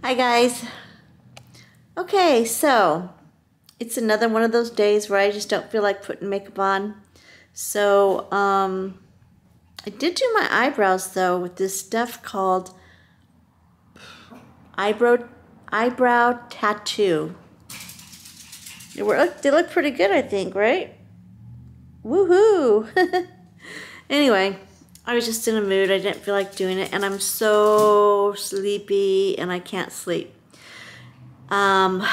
Hi guys. Okay, so it's another one of those days where I just don't feel like putting makeup on. So I did do my eyebrows though with this stuff called eyebrow tattoo. They look pretty good, I think, right? Woohoo! Anyway, I was just in a mood. I didn't feel like doing it, and I'm so sleepy and I can't sleep. Okay,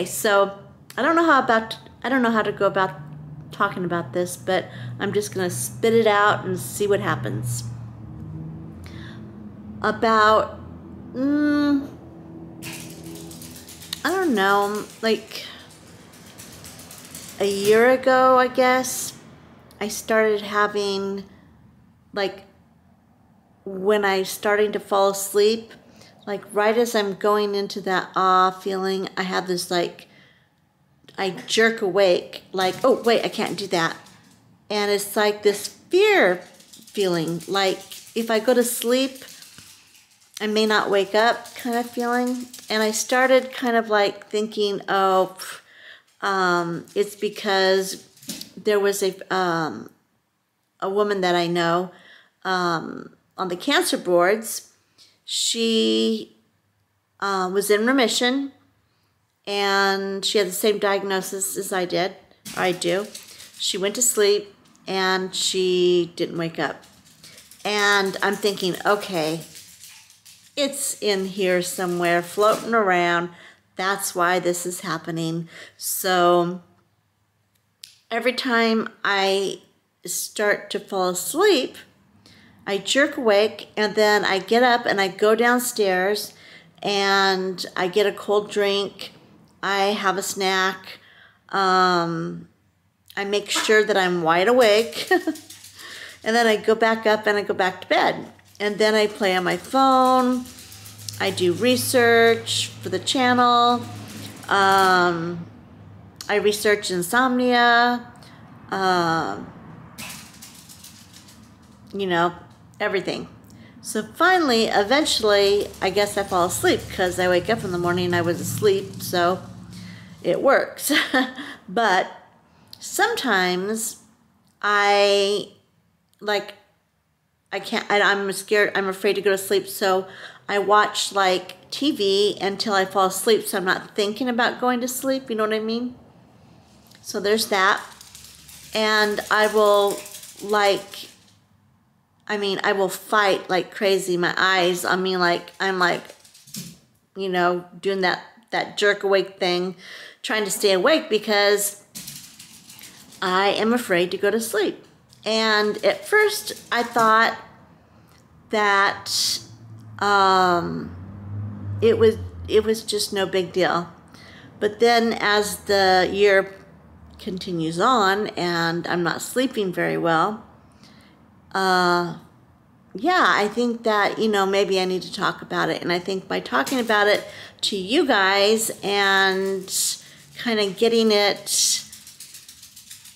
so I don't know how to go about talking about this, but I'm just gonna spit it out and see what happens. About I don't know, like a year ago, I guess, I started having, like, when I starting to fall asleep, like right as I'm going into that feeling, I have this, like, I jerk awake, like, oh wait, I can't do that. And it's like this fear feeling, like if I go to sleep, I may not wake up kind of feeling. And I started kind of like thinking, oh, it's because there was a woman that I know on the cancer boards. She was in remission, and she had the same diagnosis as I do. She went to sleep and she didn't wake up. And I'm thinking, okay, it's in here somewhere floating around. That's why this is happening. So every time I start to fall asleep, I jerk awake, and then I get up and I go downstairs and I get a cold drink. I have a snack. I make sure that I'm wide awake. And then I go back up and I go back to bed. And then I play on my phone. I do research for the channel. I research insomnia. You know, everything. So finally, eventually, I guess I fall asleep because I wake up in the morning and I was asleep, so it works. But sometimes I'm scared, I'm afraid to go to sleep, so I watch like TV until I fall asleep, so I'm not thinking about going to sleep, you know what I mean? So there's that. And I will I will fight like crazy. My eyes, I'm you know, doing that jerk awake thing, trying to stay awake because I am afraid to go to sleep. And at first I thought that it was just no big deal. But then as the year continues on and I'm not sleeping very well, yeah, I think that, you know, maybe I need to talk about it. And I think by talking about it to you guys and kind of getting it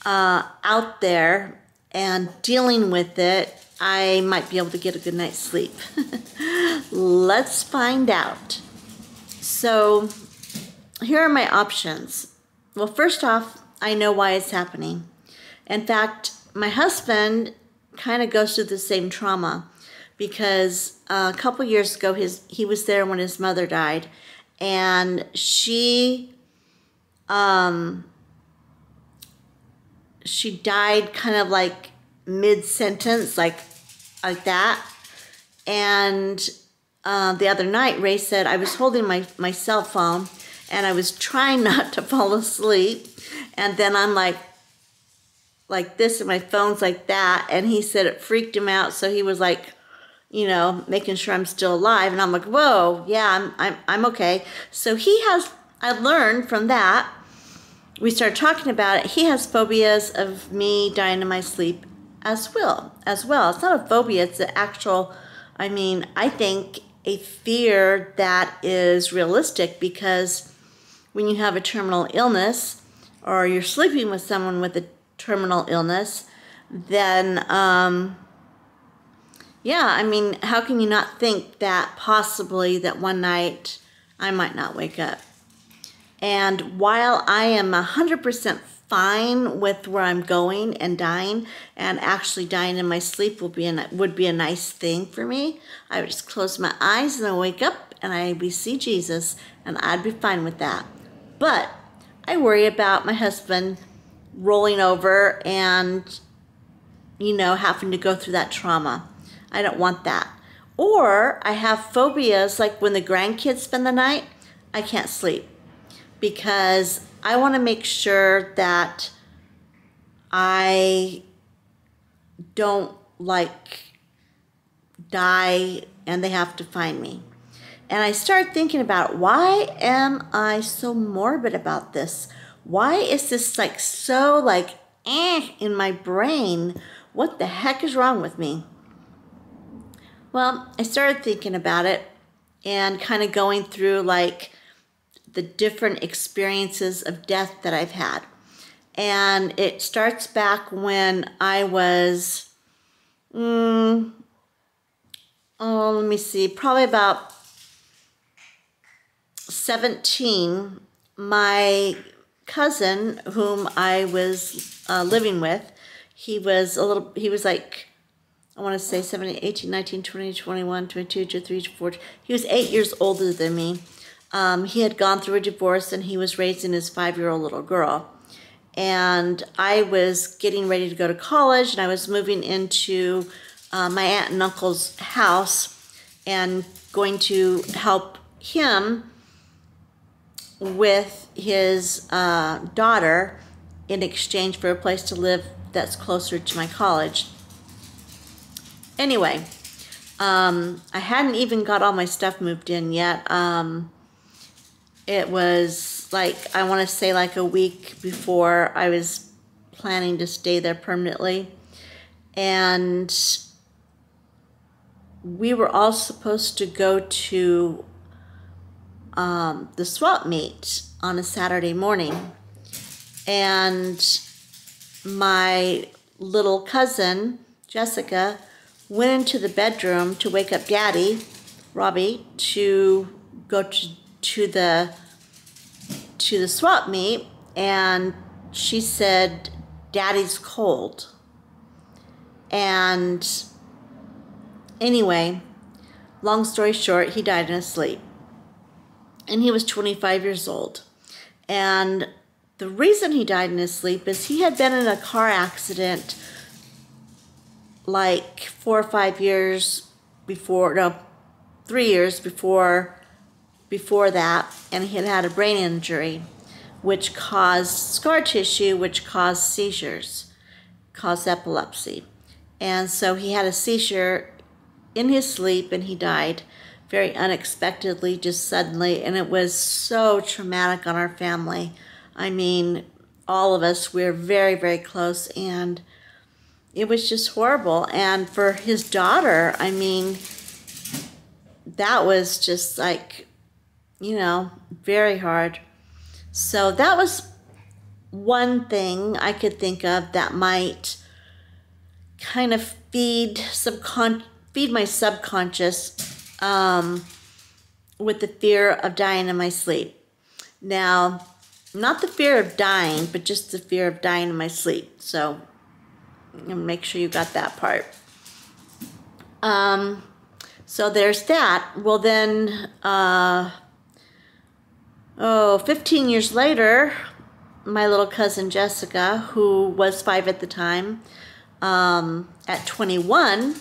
out there and dealing with it, I might be able to get a good night's sleep. Let's find out. So here are my options. Well, first off, I know why it's happening. In fact, my husband kind of goes through the same trauma because a couple years ago he was there when his mother died, and she died kind of like mid-sentence, like that. And the other night, Ray said, I was holding my cell phone and I was trying not to fall asleep, and then I'm like this, and my phone's like that, and he said it freaked him out, so he was like, you know, making sure I'm still alive, and I'm like, whoa, yeah, I'm okay. So I learned from that, we started talking about it, he has phobias of me dying in my sleep as well. It's not a phobia, it's an actual, I think a fear that is realistic, because when you have a terminal illness or you're sleeping with someone with a terminal illness, then yeah, I mean, how can you not think that possibly that one night I might not wake up? And while I am 100% fine with where I'm going and dying, and actually dying in my sleep would be a nice thing for me, I would just close my eyes and I wake up and I'd be see Jesus, and I'd be fine with that. But I worry about my husband rolling over and, you know, having to go through that trauma. I don't want that. Or I have phobias, like when the grandkids spend the night, I can't sleep because I want to make sure that I don't like die and they have to find me. And I started thinking about, why am I so morbid about this? Why is this like so like in my brain? What the heck is wrong with me? Well, I started thinking about it and kind of going through like the different experiences of death that I've had. And it starts back when I was, let me see, probably about 17. My cousin, whom I was living with, he was like, I want to say 17, 18, 19, 20, 21, 22, 23, 24. He was 8 years older than me. He had gone through a divorce and he was raising his 5-year-old little girl. And I was getting ready to go to college, and I was moving into my aunt and uncle's house and going to help him with his daughter in exchange for a place to live that's closer to my college. Anyway, I hadn't even got all my stuff moved in yet. It was like, I want to say like a week before I was planning to stay there permanently. And we were all supposed to go to the swap meet on a Saturday morning. And my little cousin, Jessica, went into the bedroom to wake up Daddy, Robbie, to go to the swap meet, and she said, Daddy's cold. And anyway, long story short, he died in his sleep. And he was 25 years old. And the reason he died in his sleep is he had been in a car accident like 4 or 5 years before, no, 3 years before that, and he had had a brain injury, which caused scar tissue, which caused seizures, caused epilepsy. And so he had a seizure in his sleep, and he died very unexpectedly, just suddenly, and it was so traumatic on our family. I mean, all of us, we're very, very close, and it was just horrible. And for his daughter, I mean, that was just like, you know, very hard. So that was one thing I could think of that might kind of feed my subconscious with the fear of dying in my sleep. Now, not the fear of dying, but just the fear of dying in my sleep. So make sure you got that part. So there's that. Well then, 15 years later, my little cousin Jessica, who was 5 at the time, at 21,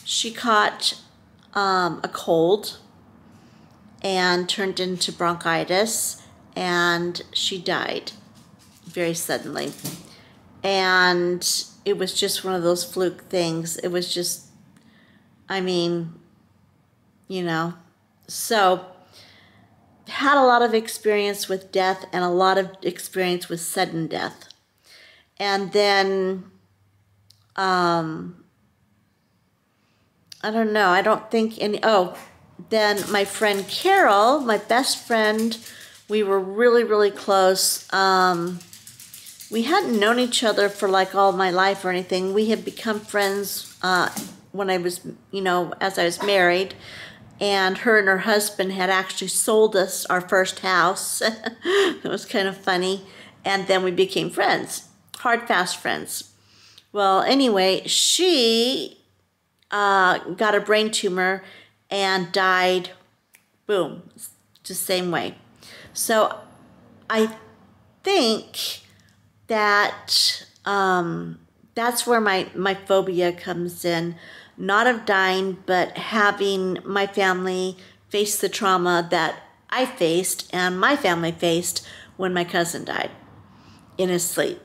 she caught a cold and turned into bronchitis, and she died very suddenly. And it was just one of those fluke things. It was just, I mean, you know, so had a lot of experience with death and a lot of experience with sudden death. And then, I don't know, I don't think then my friend Carol, my best friend, we were really, really close. We hadn't known each other for like all my life or anything. We had become friends when I was, as I was married. And her husband had actually sold us our first house. It was kind of funny. And then we became friends, hard, fast friends. Well, anyway, she got a brain tumor and died, boom, the same way. So I think that that's where my phobia comes in. Not of dying, but having my family face the trauma that I faced and my family faced when my cousin died in his sleep.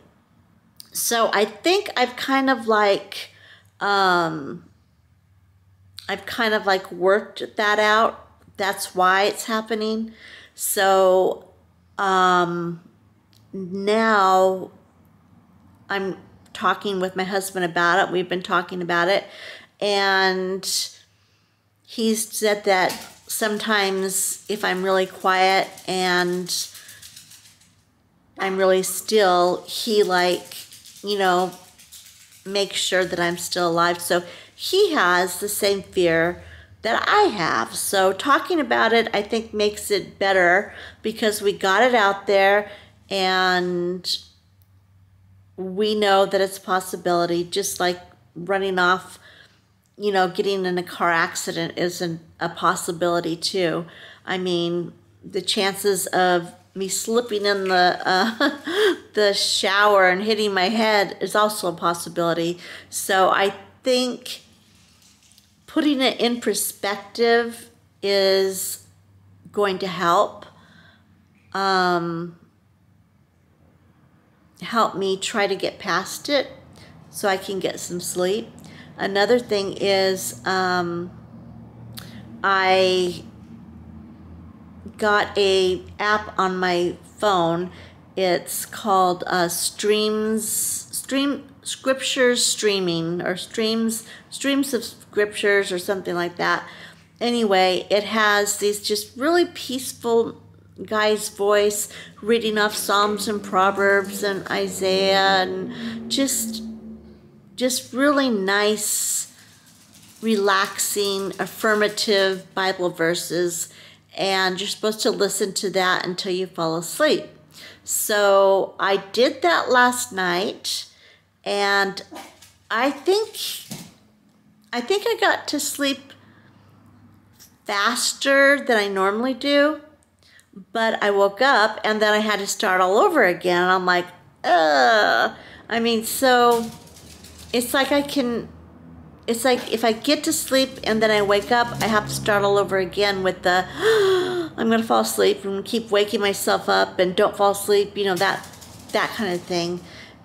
So I think I've kind of like worked that out. That's why it's happening. So now I'm talking with my husband about it. We've been talking about it. And he's said that sometimes if I'm really quiet and I'm really still, he makes sure that I'm still alive. So he has the same fear that I have. So talking about it, I think, makes it better because we got it out there and we know that it's a possibility, just like running off, getting in a car accident isn't a possibility too. I mean, the chances of me slipping in the shower and hitting my head is also a possibility. So I think putting it in perspective is going to help me try to get past it so I can get some sleep. Another thing is I got a app on my phone. It's called Scriptures Streaming, or Streams of Scriptures, or something like that. Anyway, it has these just really peaceful guy's voice reading off Psalms and Proverbs and Isaiah, and just really nice, relaxing, affirmative Bible verses. And you're supposed to listen to that until you fall asleep. So I did that last night, and I think I got to sleep faster than I normally do. But I woke up and then I had to start all over again. And I'm like, ugh. I mean, so it's like if I get to sleep and then I wake up, I have to start all over again with the, I'm going to fall asleep, and keep waking myself up and don't fall asleep, that kind of thing.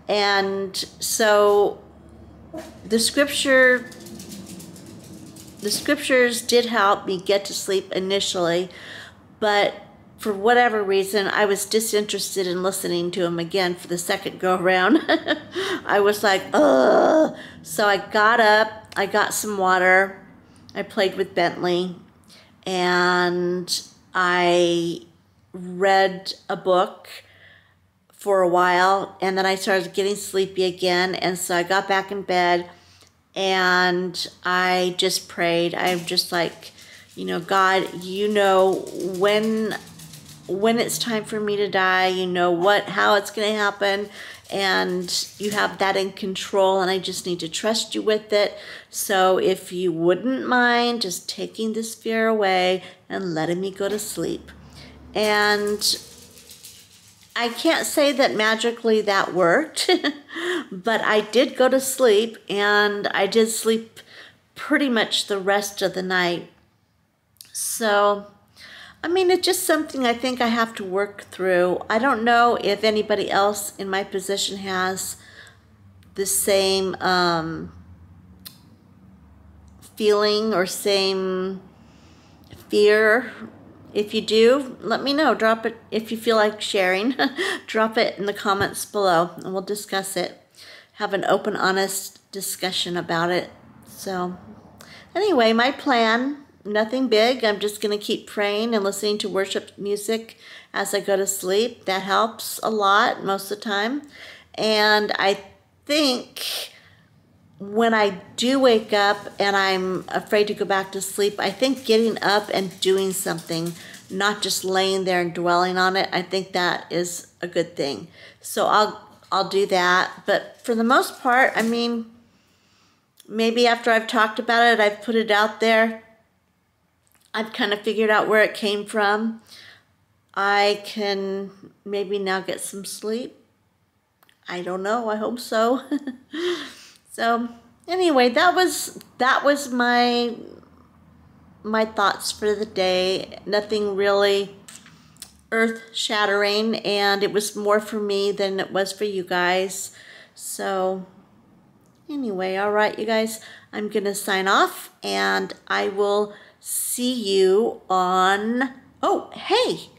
And so the scriptures did help me get to sleep initially, but for whatever reason, I was disinterested in listening to him again for the second go around. I was like, ugh. So I got up, I got some water, I played with Bentley, and I read a book for a while, and then I started getting sleepy again, and so I got back in bed, and I just prayed. I'm just like, God, when it's time for me to die, how it's going to happen, and you have that in control, and I just need to trust you with it. So if you wouldn't mind just taking this fear away and letting me go to sleep. And I can't say that magically that worked, but I did go to sleep, and I did sleep pretty much the rest of the night. So I mean, it's just something I think I have to work through. I don't know if anybody else in my position has the same feeling or same fear. If you do, let me know. Drop it if you feel like sharing. Drop it in the comments below, and we'll discuss it. Have an open, honest discussion about it. So anyway, my plan, nothing big. I'm just going to keep praying and listening to worship music as I go to sleep. That helps a lot most of the time. And I think when I do wake up and I'm afraid to go back to sleep, I think getting up and doing something, not just laying there and dwelling on it, I think that is a good thing. So I'll do that. But for the most part, I mean, maybe after I've talked about it, I've put it out there, I've kind of figured out where it came from. I can maybe now get some sleep. I don't know, I hope so. So anyway, that was my thoughts for the day. Nothing really earth-shattering, and it was more for me than it was for you guys. So anyway, all right, you guys, I'm gonna sign off, and I will see you on, oh, hey,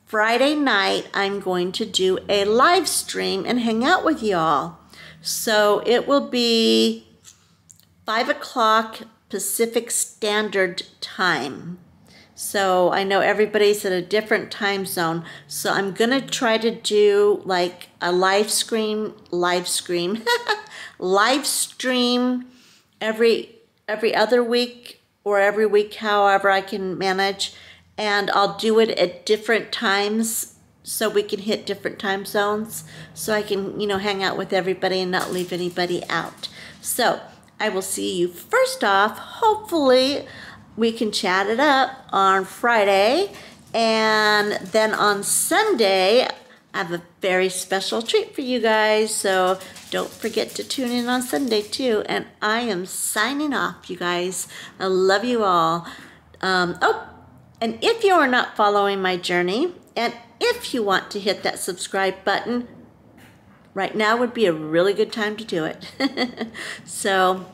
Friday night, I'm going to do a live stream and hang out with y'all. So it will be 5 o'clock Pacific Standard Time. So I know everybody's at a different time zone. So I'm gonna try to do like a live stream every other week or every week, however I can manage. And I'll do it at different times so we can hit different time zones, so I can, you know, hang out with everybody and not leave anybody out. So I will see you first off. Hopefully we can chat it up on Friday, and then on Sunday I have a very special treat for you guys, so don't forget to tune in on Sunday too. And I am signing off, you guys. I love you all. And if you are not following my journey, and if you want to hit that subscribe button, right now would be a really good time to do it. So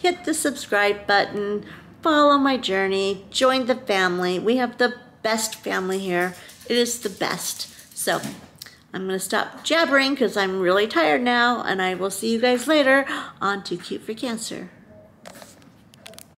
hit the subscribe button, follow my journey, join the family. We have the best family here. It is the best. So I'm going to stop jabbering because I'm really tired now, and I will see you guys later on Too Cute for Cancer.